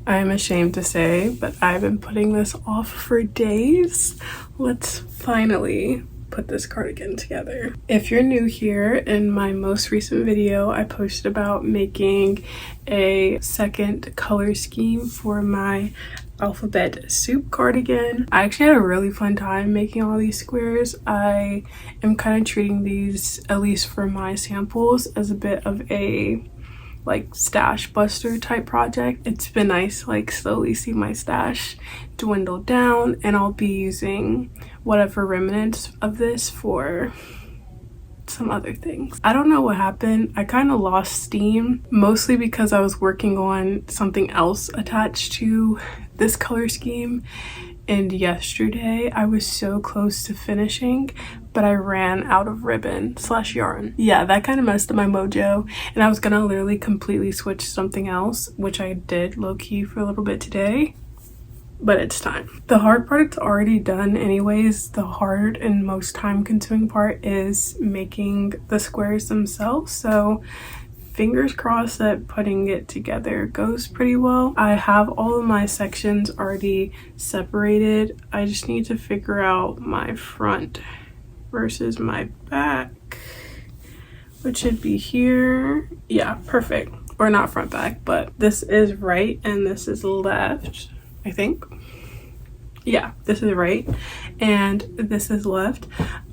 I am ashamed to say, but I've been putting this off for days. Let's finally put this cardigan together. If you're new here, in my most recent video, I posted about making a second color scheme for my alphabet soup cardigan. I actually had a really fun time making all these squares. I am kind of treating these, at least for my samples, as a bit of a like stash buster type project. It's been nice to like slowly see my stash dwindle down, and I'll be using whatever remnants of this for some other things. I don't know what happened. I kind of lost steam, mostly because I was working on something else attached to this color scheme, and yesterday I was so close to finishing, but I ran out of ribbon / yarn. Yeah, that kind of messed up my mojo, and I was gonna literally completely switch to something else, which I did low-key for a little bit today, but it's time. The hard part's already done anyways. The hard and most time-consuming part is making the squares themselves, so fingers crossed that putting it together goes pretty well. I have all of my sections already separated. I just need to figure out my front versus my back, which should be here. Yeah, perfect. Or not front back, but this is right and this is left, I think. Yeah, this is right and this is left.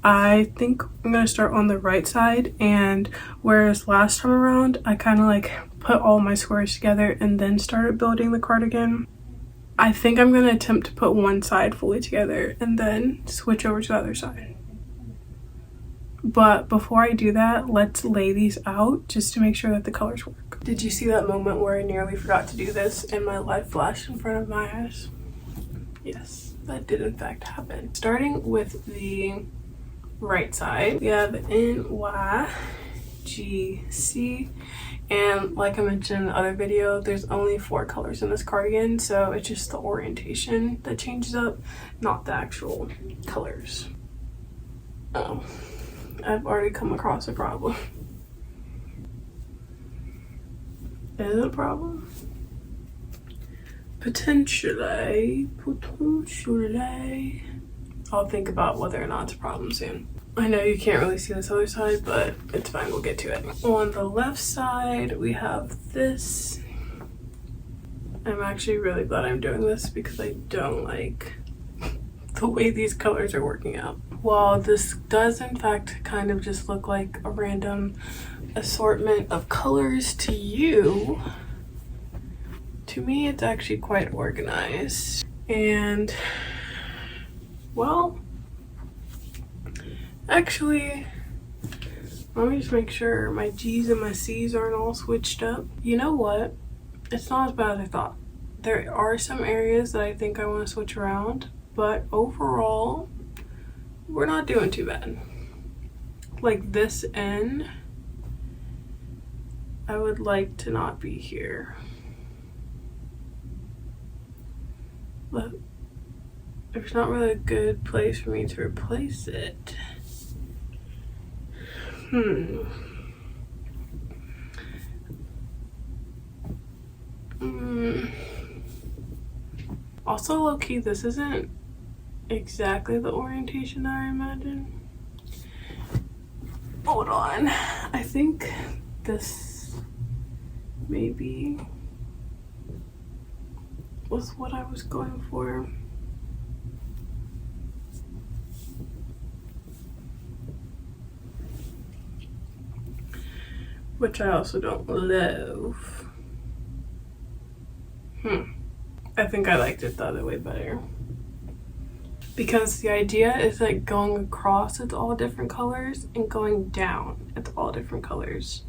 I think I'm gonna start on the right side, and whereas last time around I kind of like put all my squares together and then started building the cardigan, I think I'm gonna attempt to put one side fully together and then switch over to the other side. But before I do that, let's lay these out just to make sure that the colors work. Did you see that moment where I nearly forgot to do this and my light flashed in front of my eyes? Yes, that did in fact happen. Starting with the right side, we have NYGC, and like I mentioned in the other video, there's only 4 colors in this cardigan, so it's just the orientation that changes up, not the actual colors. Oh, I've already come across a problem. Is it a problem? Potentially. I'll think about whether or not it's a problem soon. I know you can't really see this other side, but it's fine, we'll get to it. On the left side, we have this. I'm actually really glad I'm doing this because I don't like the way these colors are working out. While this does in fact kind of just look like a random assortment of colors to you, to me it's actually quite organized. And well, actually, let me just make sure my G's and my C's aren't all switched up. You know what? It's not as bad as I thought. There are some areas that I think I want to switch around, but overall, we're not doing too bad. Like this N, I would like to not be here. But there's not really a good place for me to replace it. Also, low-key, this isn't exactly the orientation that I imagined. Hold on. I think this maybe was what I was going for. Which I also don't love. I think I liked it the other way better. Because the idea is like going across it's all different colors and going down it's all different colors.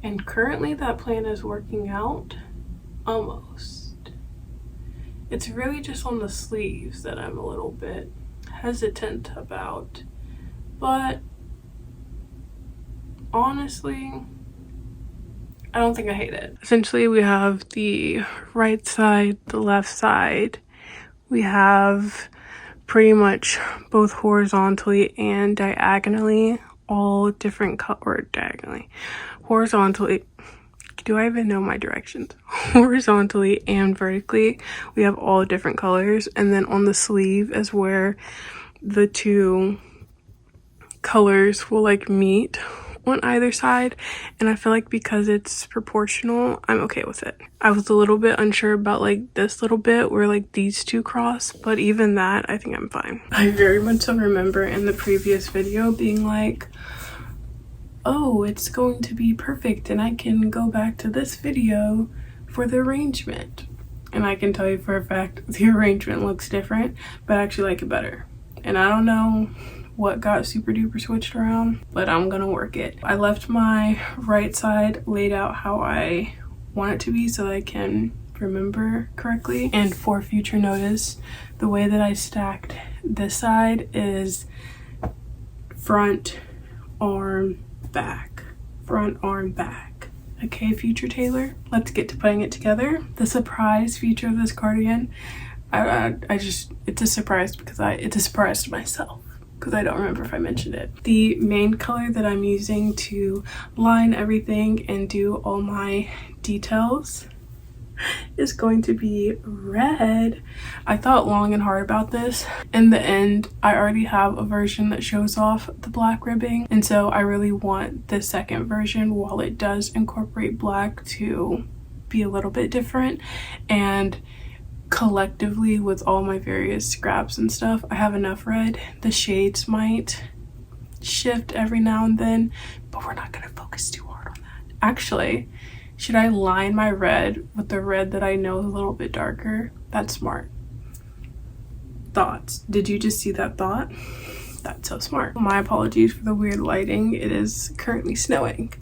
And currently that plan is working out almost. It's really just on the sleeves that I'm a little bit hesitant about. But honestly, I don't think I hate it. Essentially, we have the right side, the left side. We have pretty much both horizontally and diagonally all different color, or diagonally, horizontally. do I even know my directions? Horizontally and vertically, we have all different colors, and then on the sleeve is where the two colors will like meet on either side, and I feel like because it's proportional, I'm okay with it. I was a little bit unsure about like this little bit where like these two cross, but even that, I think I'm fine. I very much so remember in the previous video being like, oh, it's going to be perfect and I can go back to this video for the arrangement. And I can tell you for a fact the arrangement looks different, but I actually like it better. And I don't know what got super duper switched around, but I'm gonna work it. I left my right side laid out how I want it to be so that I can remember correctly. And for future notice, the way that I stacked this side is front, arm, back, front, arm, back. Okay, future tailor, let's get to putting it together. The surprise feature of this cardigan, it's a surprise because it's a surprise to myself, because I don't remember if I mentioned it. The main color that I'm using to line everything and do all my details is going to be red. I thought long and hard about this. In the end, I already have a version that shows off the black ribbing, and so I really want the second version, while it does incorporate black, to be a little bit different. And collectively, with all my various scraps and stuff, I have enough red. The shades might shift every now and then, but we're not gonna focus too hard on that. Actually, should I line my red with the red that I know is a little bit darker? That's smart. Thoughts? Did you just see that thought? That's so smart. My apologies for the weird lighting. It is currently snowing.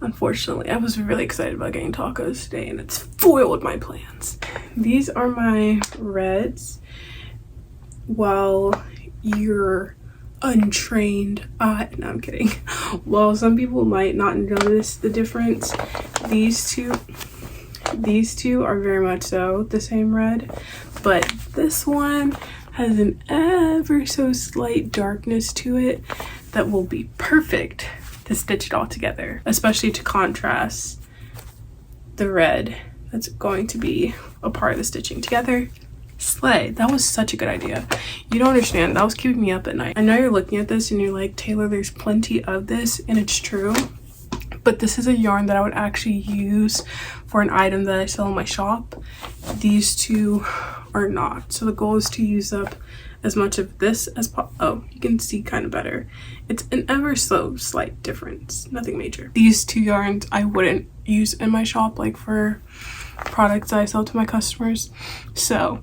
Unfortunately, I was really excited about getting tacos today and it's foiled my plans. These are my reds. While you're untrained eye, no, I'm kidding. While some people might not notice the difference, these two are very much so the same red, but this one has an ever so slight darkness to it that will be perfect to stitch it all together, especially to contrast the red that's going to be a part of the stitching together. Slay. That was such a good idea. You don't understand, that was keeping me up at night. I know you're looking at this and you're like, Taylor, there's plenty of this, and it's true, but this is a yarn that I would actually use for an item that I sell in my shop. These two are not, so the goal is to use up as much of this as possible. Oh, you can see kind of better. It's an ever so slight difference, nothing major. These two yarns I wouldn't use in my shop, like for products that I sell to my customers, so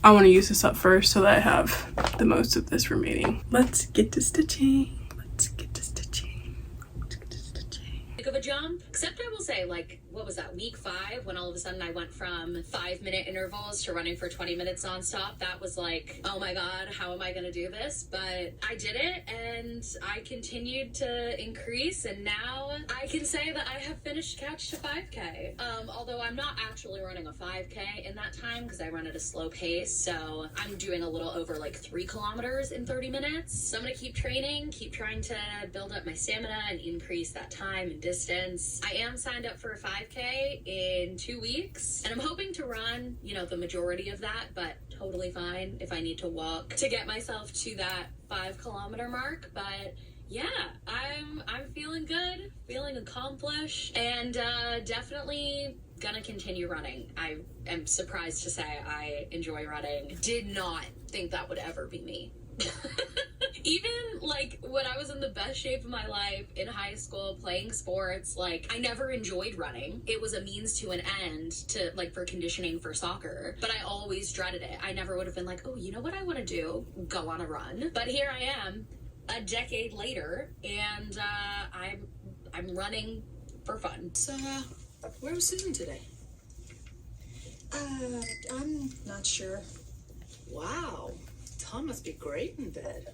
I want to use this up first so that I have the most of this remaining. Let's get to stitching. Let's get to stitching. Let's get to stitching. Big of a jump, except I will say, like, what was that, week 5, when all of a sudden I went from 5-minute intervals to running for 20 minutes nonstop. That was like, oh my god, how am I gonna do this? But I did it, and I continued to increase, and now I can say that I have finished Couch to 5K. Although I'm not actually running a 5K in that time because I run at a slow pace, so I'm doing a little over like 3 kilometers in 30 minutes. So I'm gonna keep training, keep trying to build up my stamina and increase that time and distance. I am signed up for a 5K in 2 weeks, and I'm hoping to run, you know, the majority of that, but totally fine if I need to walk to get myself to that 5-kilometer mark. But yeah, I'm feeling good, feeling accomplished, and definitely gonna continue running. I am surprised to say I enjoy running. Did not think that would ever be me. Even like when I was in the best shape of my life in high school playing sports, like I never enjoyed running. It was a means to an end to like for conditioning for soccer, but I always dreaded it. I never would have been like, oh, you know what I want to do? Go on a run. But here I am a decade later, and I'm running for fun. So where was Susan today? I'm not sure. Wow, Tom must be great in bed.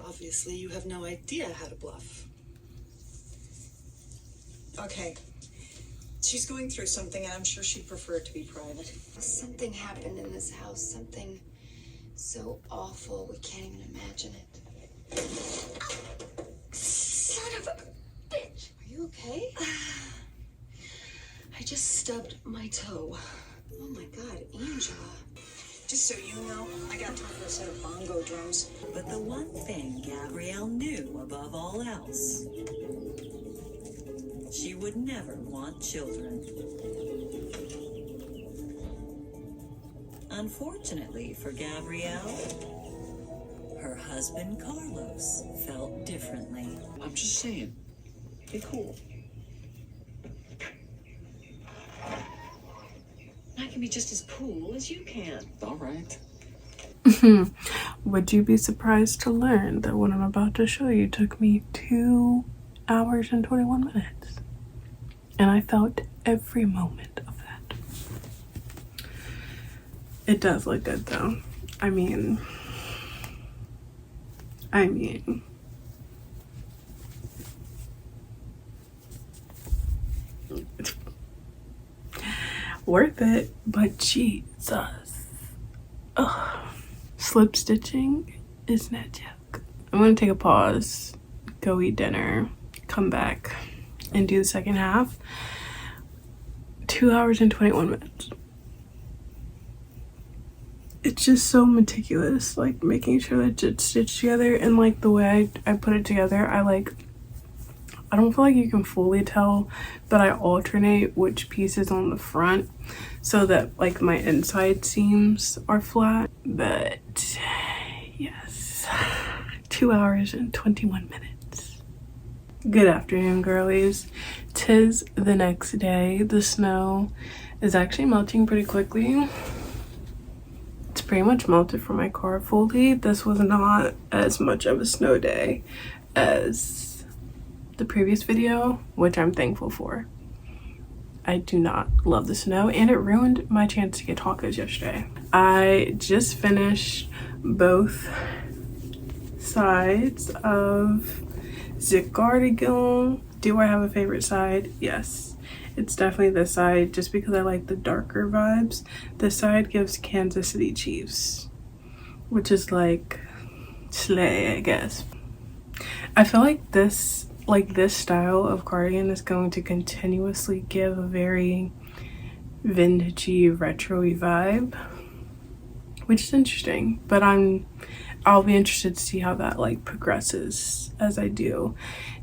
Obviously, you have no idea how to bluff. Okay. She's going through something, and I'm sure she'd prefer it to be private. Something happened in this house, something so awful we can't even imagine it. Son of a bitch! Are you okay? I just stubbed my toe. Oh my God, Angela. Just so you know, I got time for a set of bongo drums. But the one thing Gabrielle knew above all else, she would never want children. Unfortunately for Gabrielle, her husband Carlos felt differently. I'm just saying, be cool. I can be just as cool as you can. All right. Would you be surprised to learn that what I'm about to show you took me 2 hours and 21 minutes? And I felt every moment of that. It does look good though. I mean, worth it, but Jesus. Ugh. Slip stitching is not a joke. I'm gonna take a pause, go eat dinner, come back, and do the second half. 2 hours and 21 minutes. It's just so meticulous, like making sure that it's stitched together, and like the way I put it together, I don't feel like you can fully tell, but I alternate which pieces on the front so that like my inside seams are flat. But yes, 2 hours and 21 minutes. Good afternoon, girlies. 'Tis the next day. The snow is actually melting pretty quickly. It's pretty much melted from my car fully. This was not as much of a snow day as the previous video, which I'm thankful for. I do not love the snow, and it ruined my chance to get tacos yesterday. I just finished both sides of the cardigan. Do I have a favorite side? Yes, it's definitely this side, just because I like the darker vibes. This side gives Kansas City Chiefs, which is like slay, I guess. I feel like this style of cardigan is going to continuously give a very vintagey, retro-y vibe, which is interesting. But I'll be interested to see how that like progresses as I do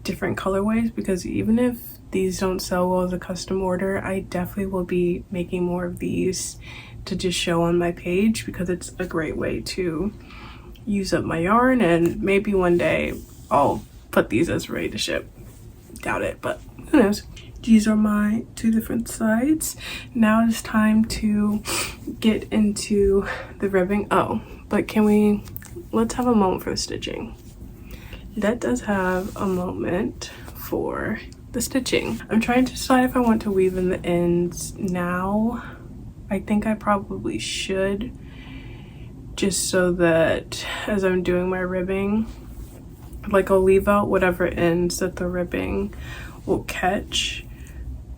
different colorways, because even if these don't sell well as a custom order, I definitely will be making more of these to just show on my page, because it's a great way to use up my yarn, and maybe one day I'll put these as ready to ship. Doubt it, but who knows. These are my 2 different sides. Now it's time to get into the ribbing. Oh, but let's have a moment for the stitching. Let us have a moment for the stitching. I'm trying to decide if I want to weave in the ends now. I think I probably should, just so that as I'm doing my ribbing, like I'll leave out whatever ends that the ribbing will catch,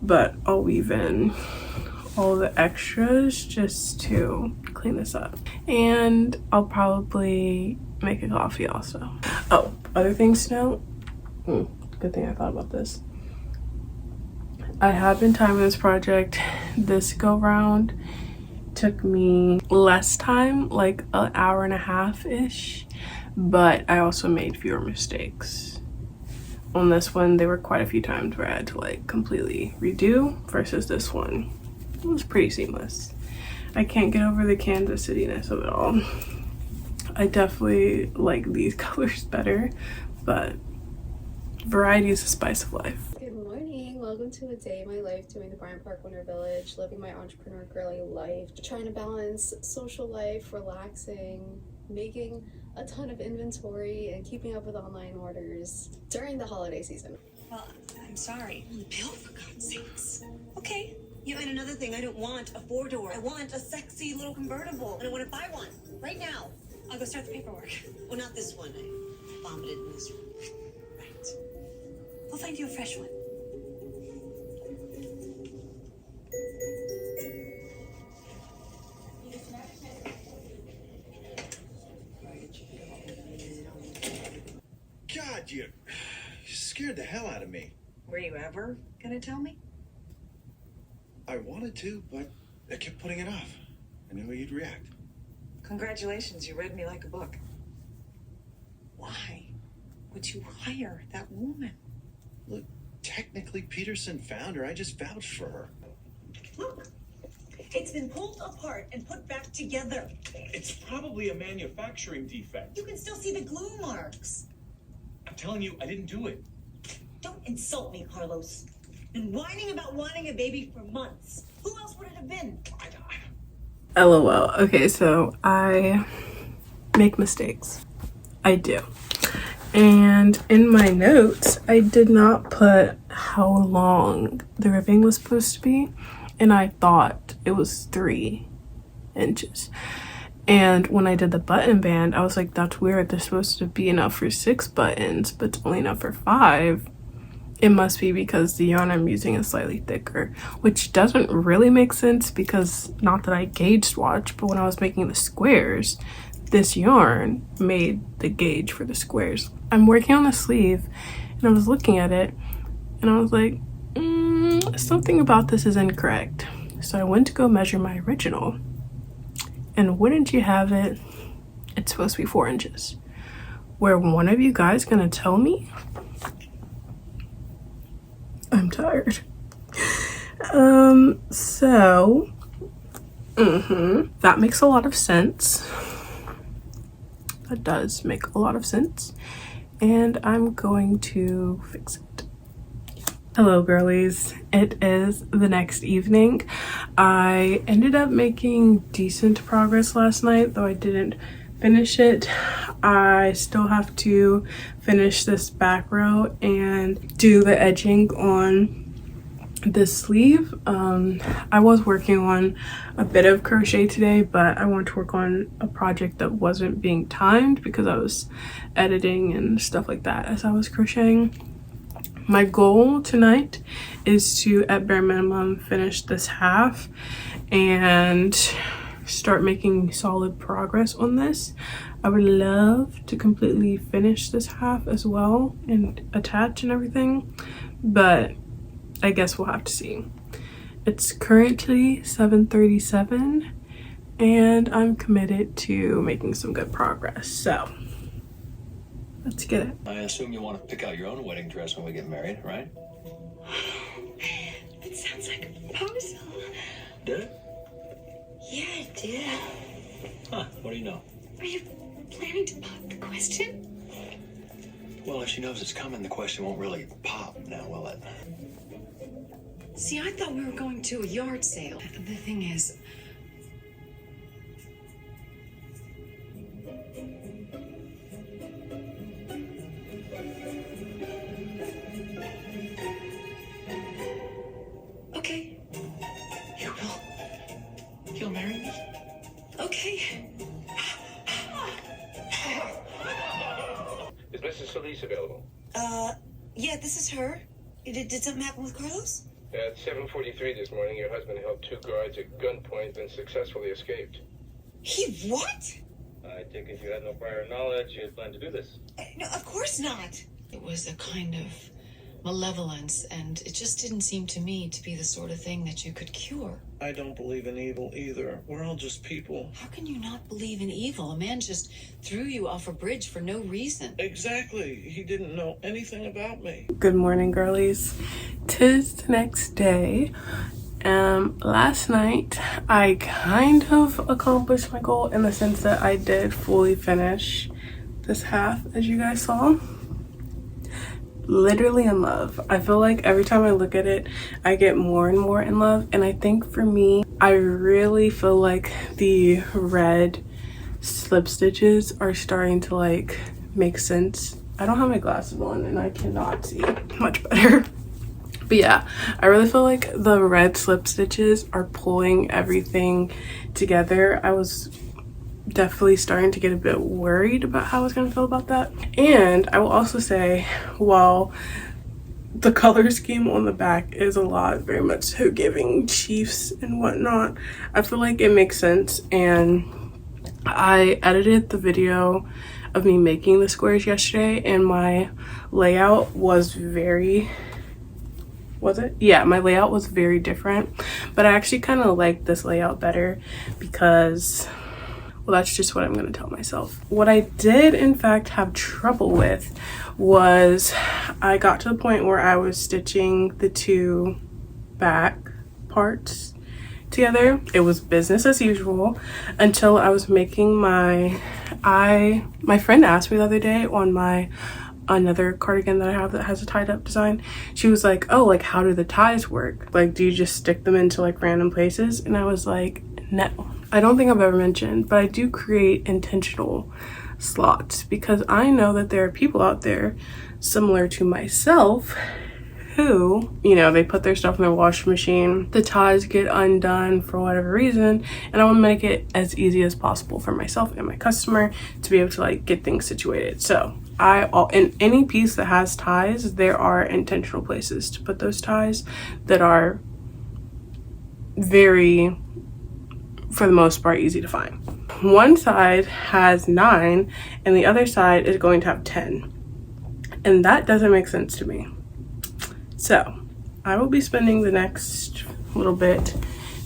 but I'll weave in all the extras just to clean this up. And I'll probably make a coffee also. Oh, other things to note. Good thing I thought about this. I have been timing this project. This go round took me less time, like an hour and a half-ish, but I also made fewer mistakes. On this one, there were quite a few times where I had to like completely redo, versus this one. It was pretty seamless. I can't get over the Kansas City-ness of it all. I definitely like these colors better, but variety is the spice of life. Good morning, welcome to a day in my life doing the Bryant Park Winter Village, living my entrepreneur girly life, trying to balance social life, relaxing, making a ton of inventory, and keeping up with online orders during the holiday season. Well, I'm sorry. On the bill, for God's sakes. Okay. You know, and another thing, I don't want a 4-door. I want a sexy little convertible. And I want to buy one right now. I'll go start the paperwork. Well, not this one. I vomited in this room. Right. We'll find you a fresh one. God, you scared the hell out of me. Were you ever gonna tell me? I wanted to, but I kept putting it off. I knew you'd react. Congratulations, you read me like a book. Why would you hire that woman? Look, technically Peterson found her. I just vouched for her. Look, it's been pulled apart and put back together. It's probably a manufacturing defect. You can still see the glue marks. I'm telling you, I didn't do it. Don't insult me, Carlos. Been whining about wanting a baby for months. Who else would it have been? LOL. Okay, so I make mistakes. I do. And in my notes, I did not put how long the ribbing was supposed to be. And I thought it was 3 inches. And when I did the button band, I was like, that's weird. They're supposed to be enough for 6 buttons, but it's only enough for 5. It must be because the yarn I'm using is slightly thicker, which doesn't really make sense because not that I gauge swatch, but when I was making the squares, this yarn made the gauge for the squares. I'm working on the sleeve and I was looking at it and I was like, something about this is incorrect. So I went to go measure my original, and wouldn't you have it, it's supposed to be 4 inches. Were one of you guys gonna tell me? I'm tired. That makes a lot of sense. That does make a lot of sense. And I'm going to fix it. Hello girlies, it is the next evening. I ended up making decent progress last night, though I didn't finish it. I still have to finish this back row and do the edging on this sleeve. I was working on a bit of crochet today, but I wanted to work on a project that wasn't being timed because I was editing and stuff like that as I was crocheting. My goal tonight is to, at bare minimum, finish this half and start making solid progress on this. I would love to completely finish this half as well and attach and everything, but I guess we'll have to see. It's currently 7:37 and I'm committed to making some good progress, so let's get it. I assume you want to pick out your own wedding dress when we get married, right? It sounds like a proposal. Did it? Yeah, it did. Huh, what do you know? Are you planning to pop the question? Well, if she knows it's coming, the question won't really pop now, will it? See, I thought we were going to a yard sale. The thing is, okay. You will? You'll marry me? Okay. Is Mrs. Solis available? Yeah, this is her. Did something happen with Carlos? At 7:43 this morning, your husband held 2 guards at gunpoint and successfully escaped. He what? I take it you had no prior knowledge you had planned to do this. No, of course not. It was a kind of malevolence, and it just didn't seem to me to be the sort of thing that you could cure. I don't believe in evil either. We're all just people. How can you not believe in evil? A man just threw you off a bridge for no reason. Exactly. He didn't know anything about me. Good morning, girlies. 'Tis the next day. Last night I kind of accomplished my goal in the sense that I did fully finish this half, as you guys saw. Literally in love. I feel like every time I look at it, I get more and more in love. And I think for me, I really feel like the red slip stitches are starting to like make sense. I don't have my glasses on and I cannot see much better. But yeah, I really feel like the red slip stitches are pulling everything together. I was definitely starting to get a bit worried about how I was going to feel about that. And I will also say, while the color scheme on the back is a lot, very much so giving chiefs and whatnot, I feel like it makes sense. And I edited the video of me making the squares yesterday and my layout was very Was it? Yeah, my layout was very different, but I actually kind of like this layout better because, well, that's just what I'm going to tell myself. What I did in fact have trouble with was I got to the point where I was stitching the two back parts together. It was business as usual until I was making my friend asked me the other day on another cardigan that I have that has a tied up design. She was like, oh, like how do the ties work? Like, do you just stick them into like random places? And I was like, no. I don't think I've ever mentioned, but I do create intentional slots because I know that there are people out there similar to myself who, you know, they put their stuff in their washing machine, the ties get undone for whatever reason, and I want to make it as easy as possible for myself and my customer to be able to like get things situated. So in any piece that has ties, there are intentional places to put those ties that are very, for the most part, easy to find. One side has 9 and the other side is going to have 10, and that doesn't make sense to me. So I will be spending the next little bit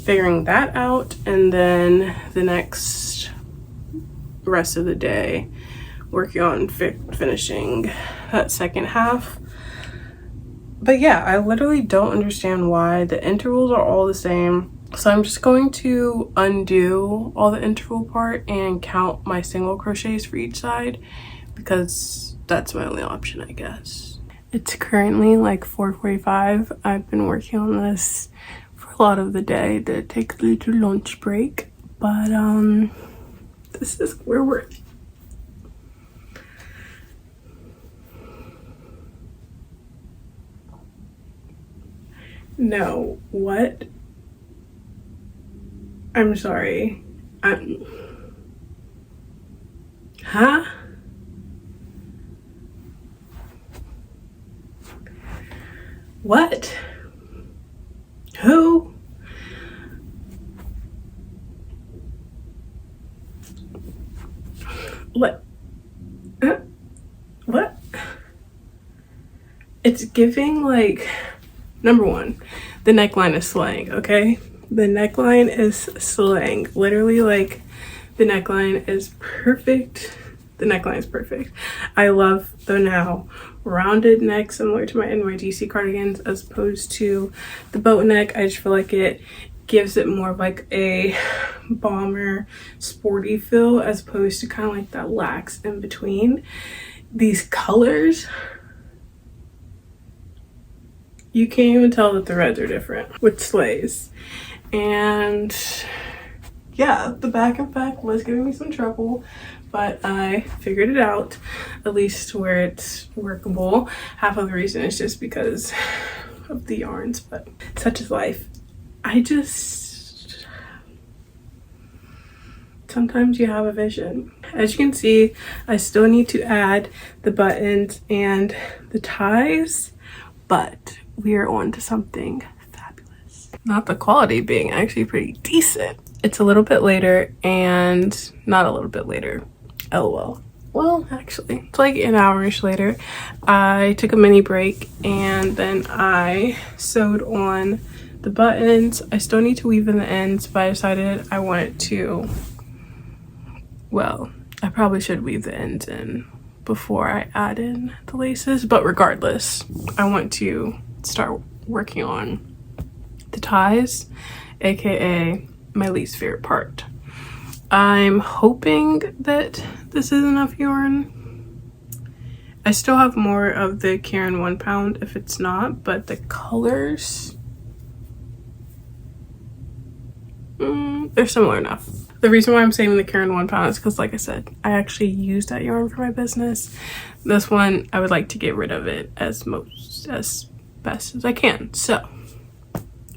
figuring that out, and then the next rest of the day working on finishing that second half. But yeah, I literally don't understand why the intervals are all the same. So I'm just going to undo all the interval part and count my single crochets for each side because that's my only option, I guess. It's currently like 4:45. I've been working on this for a lot of the day to take a little lunch break, but this is where we're at. No, what? I'm sorry. Huh? What? Who? What? What? It's giving like, number one, the neckline is slaying, okay? The neckline is slaying. Literally, like, the neckline is perfect. The neckline is perfect. I love the now rounded neck similar to my NYGC cardigans as opposed to the boat neck. I just feel like it gives it more of like a bomber sporty feel as opposed to kind of like that lax in between. These colors, you can't even tell that the reds are different, which slays. And yeah, the back and back was giving me some trouble, but I figured it out, at least where it's workable. Half of the reason is just because of the yarns, but such is life. Sometimes you have a vision. As you can see, I still need to add the buttons and the ties, but we are on to something fabulous. Not the quality being actually pretty decent. It's a little bit later and not a little bit later. LOL. Well, actually, it's like an hour-ish later. I took a mini break and then I sewed on the buttons. I still need to weave in the ends, but I decided I wanted to, well, I probably should weave the ends in before I add in the laces, but regardless, I want to start working on the ties, aka my least favorite part. I'm hoping that this is enough yarn. I still have more of the Karen 1 pound if it's not, but the colors, they're similar enough. The reason why I'm saving the Karen 1 pound is because, like I said, I actually use that yarn for my business. This one, I would like to get rid of it as best as I can. So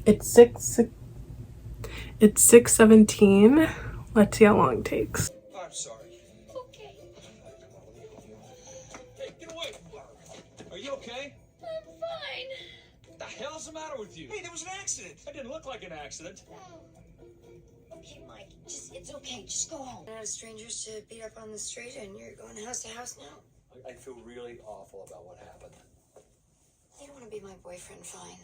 it's 6:17. Let's see how long it takes. I'm sorry. Okay. Hey, get away from her. Are you okay? I'm fine. What the hell's the matter with you? Hey, there was an accident. That didn't look like an accident. Okay, Mike, it's okay. Just go home. Not strangers to beat up on the street, and you're going house to house now? I feel really awful about what happened. You don't want to be my boyfriend, fine.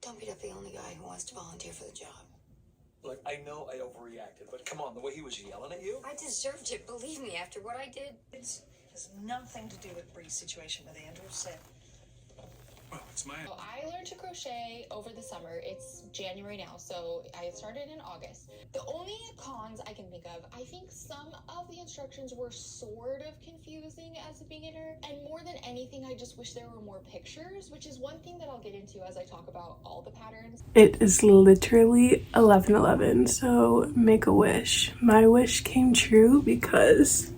Don't beat up the only guy who wants to volunteer for the job. Look, I know I overreacted, but come on, the way he was yelling at you. I deserved it, believe me, after what I did. It has nothing to do with Bree's situation with Andrew. Said. Well, it's my... So I learned to crochet over the summer. It's January now, so I started in August. The only cons I can think of, I think some of the instructions were sort of confusing as a beginner, and more than anything, I just wish there were more pictures, which is one thing that I'll get into as I talk about all the patterns. It is literally 11:11, so make a wish. My wish came true because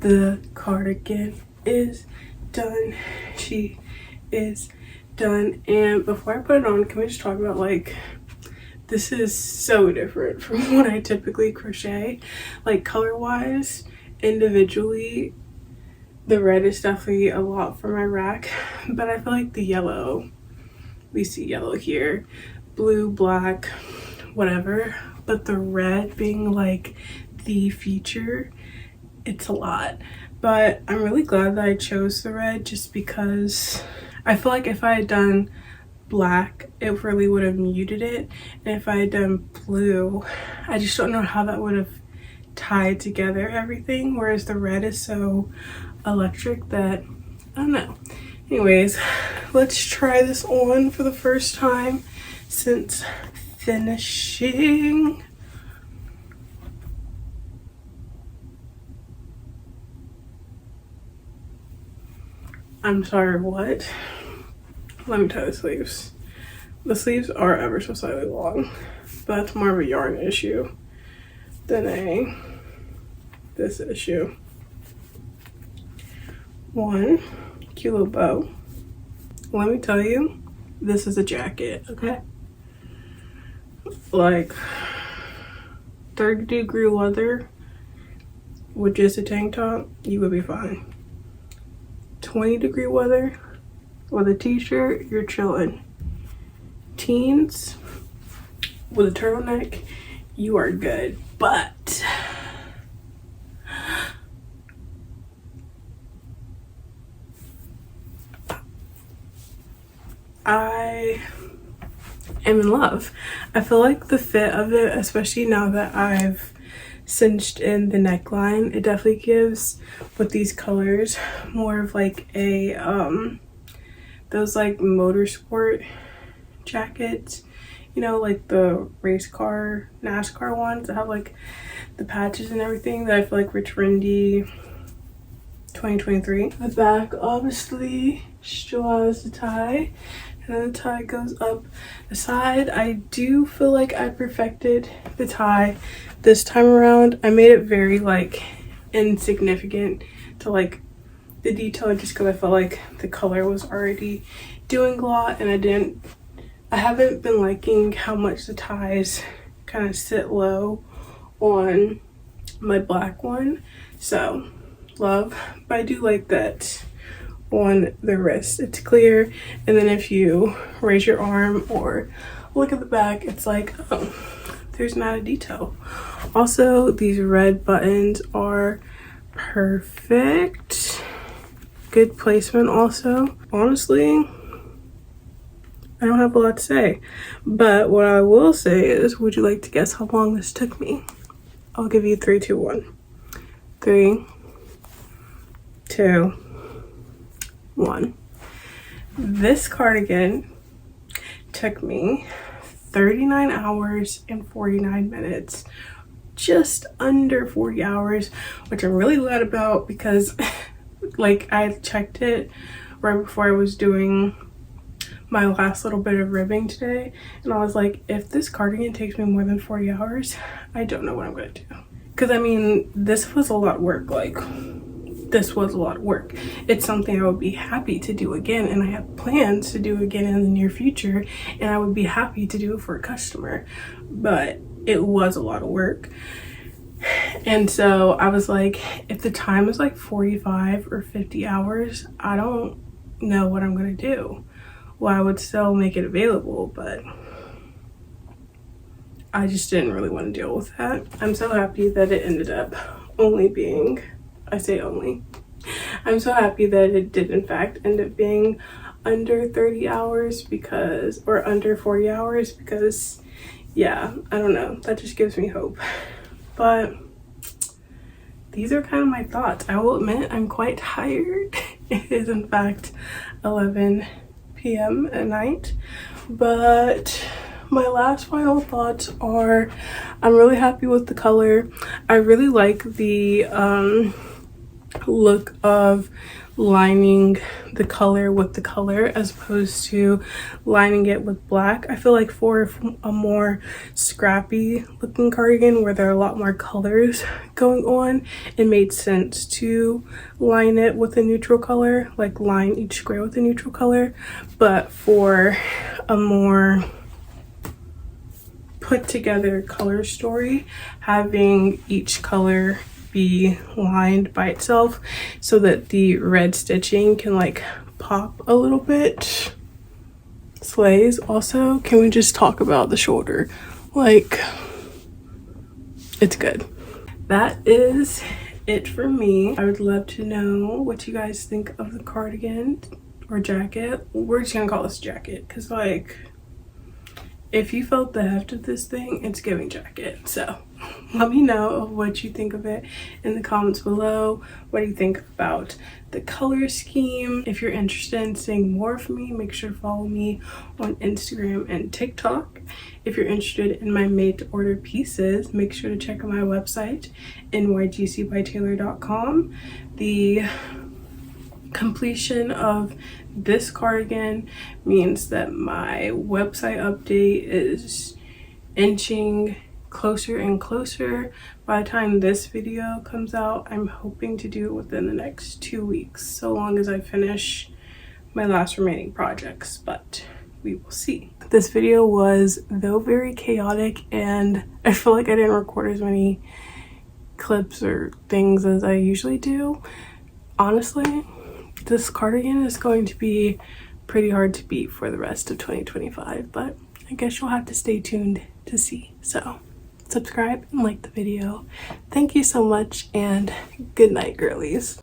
the cardigan is done. She is done. And before I put it on, can we just talk about, like, this is so different from what I typically crochet, like color wise. Individually, the red is definitely a lot for my rack, but I feel like the yellow, we see yellow here, blue, black, whatever, but the red being like the feature, it's a lot. But I'm really glad that I chose the red, just because I feel like if I had done black, it really would have muted it. And if I had done blue, I just don't know how that would have tied together everything. Whereas the red is so electric that, I don't know. Anyways, let's try this on for the first time since finishing. I'm sorry, what? Let me tie the sleeves. The sleeves are ever so slightly long, but that's more of a yarn issue than this issue. One cute little bow. Let me tell you, this is a jacket, okay? Like 30-degree weather with just a tank top, you would be fine. 20-degree weather with a t-shirt, you're chilling. Teens with a turtleneck, you are good. But I am in love. I feel like the fit of it, especially now that I've cinched in the neckline, it definitely gives, with these colors, more of like a those like motorsport jackets, you know, like the race car NASCAR ones that have like the patches and everything, that I feel like were trendy 2023. The back obviously still has the tie, and then the tie goes up the side. I do feel like I perfected the tie this time around. I made it very like insignificant to like the detail, just because I felt like the color was already doing a lot, and I haven't been liking how much the ties kind of sit low on my black one. So love, but I do like that on the wrist it's clear, and then if you raise your arm or look at the back, it's like, oh, there's not a detail. Also, these red buttons are perfect. Good placement also. Honestly, I don't have a lot to say, but what I will say is, would you like to guess how long this took me? I'll give you 3, 2, 1. 3, 2, 1. This cardigan took me 39 hours and 49 minutes, just under 40 hours, which I'm really glad about, because like I checked it right before I was doing my last little bit of ribbing today, and I was like, if this cardigan takes me more than 40 hours, I don't know what I'm gonna do. Because I mean, this was a lot of work. Like, this was a lot of work. It's something I would be happy to do again, and I have plans to do again in the near future, and I would be happy to do it for a customer, but it was a lot of work. And so I was like, if the time is like 45 or 50 hours, I don't know what I'm gonna do. Well, I would still make it available, but I just didn't really want to deal with that. I'm so happy that it ended up only being, I say only, I'm so happy that it did in fact end up being under 30 hours because, or under 40 hours because, yeah, I don't know, that just gives me hope. But these are kind of my thoughts. I will admit I'm quite tired. It is in fact 11 p.m. at night, but my last final thoughts are I'm really happy with the color. I really like the look of lining the color with the color as opposed to lining it with black. I feel like for a more scrappy looking cardigan where there are a lot more colors going on, it made sense to line it with a neutral color, like line each square with a neutral color. But for a more put together color story, having each color be lined by itself so that the red stitching can like pop a little bit slays. Also, can we just talk about the shoulder? Like, it's good. That is it for me. I would love to know what you guys think of the cardigan or jacket. We're just gonna call this jacket because, like, if you felt the heft of this thing, it's giving jacket. So let me know what you think of it in the comments below. What do you think about the color scheme? If you're interested in seeing more from me, make sure to follow me on Instagram and TikTok. If you're interested in my made-to-order pieces, make sure to check out my website, NYGCbyTaylor.com. The completion of this cardigan means that my website update is inching closer and closer. By the time this video comes out, I'm hoping to do it within the next 2 weeks, so long as I finish my last remaining projects, but we will see. This video was, though very chaotic, and I feel like I didn't record as many clips or things as I usually do. Honestly, this cardigan is going to be pretty hard to beat for the rest of 2025, but I guess you'll have to stay tuned to see. So subscribe and like the video. Thank you so much, and good night, girlies.